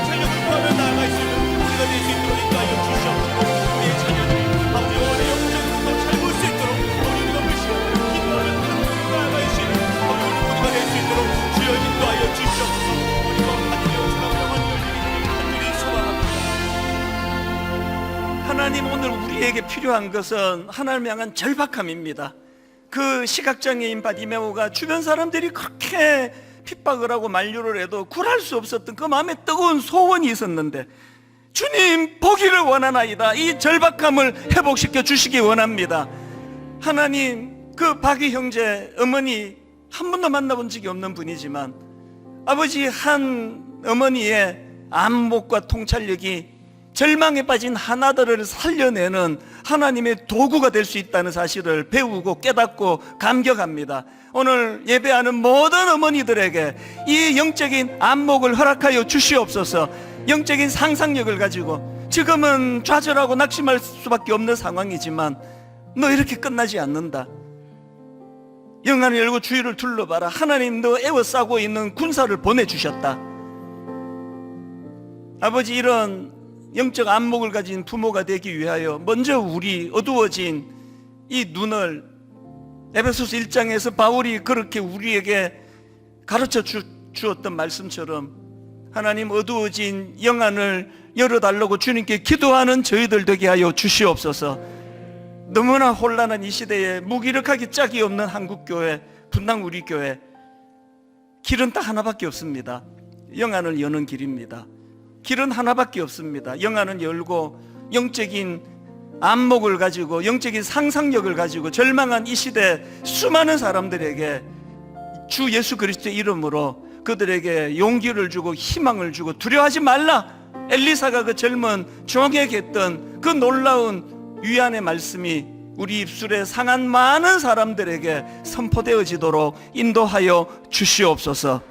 전력을 구하며 나아가 있으면 우리가 될 수 있도록 인도하여 주시옵소서. 우리의 자녀들이 아버지 오늘 영적으로 잘 볼 수 있도록 우리가 물시하며 기도하며 나아가 있으면 우리가 될 수 있도록 주여 인도하여 주시옵소서. 우리가 하늘의 영광을 간절히 소망합니다. 하나님, 오늘 우리에게 필요한 것은 하나님을 향한 절박함입니다. 그 시각장애인 바디메오가 주변 사람들이 그렇게 핍박을 하고 만류를 해도 굴할 수 없었던 그 마음에 뜨거운 소원이 있었는데, 주님 보기를 원하나이다. 이 절박함을 회복시켜 주시기 원합니다. 하나님, 그 박이 형제 어머니 한 번도 만나본 적이 없는 분이지만 아버지 한 어머니의 안목과 통찰력이 절망에 빠진 하나들을 살려내는 하나님의 도구가 될 수 있다는 사실을 배우고 깨닫고 감격합니다. 오늘 예배하는 모든 어머니들에게 이 영적인 안목을 허락하여 주시옵소서. 영적인 상상력을 가지고, 지금은 좌절하고 낙심할 수밖에 없는 상황이지만 너 이렇게 끝나지 않는다. 영안을 열고 주위를 둘러봐라. 하나님, 너 에워싸고 있는 군사를 보내주셨다. 아버지, 이런 영적 안목을 가진 부모가 되기 위하여 먼저 우리 어두워진 이 눈을, 에베소서 1장에서 바울이 그렇게 우리에게 가르쳐 주었던 말씀처럼 하나님, 어두워진 영안을 열어달라고 주님께 기도하는 저희들 되게 하여 주시옵소서. 너무나 혼란한 이 시대에 무기력하기 짝이 없는 한국교회, 분당 우리 교회, 길은 딱 하나밖에 없습니다. 영안을 여는 길입니다. 길은 하나밖에 없습니다. 영안을 열고 영적인 안목을 가지고 영적인 상상력을 가지고 절망한 이 시대 수많은 사람들에게 주 예수 그리스도의 이름으로 그들에게 용기를 주고 희망을 주고, 두려워하지 말라. 엘리사가 그 젊은 종에게 했던 그 놀라운 위안의 말씀이 우리 입술에 상한 많은 사람들에게 선포되어지도록 인도하여 주시옵소서.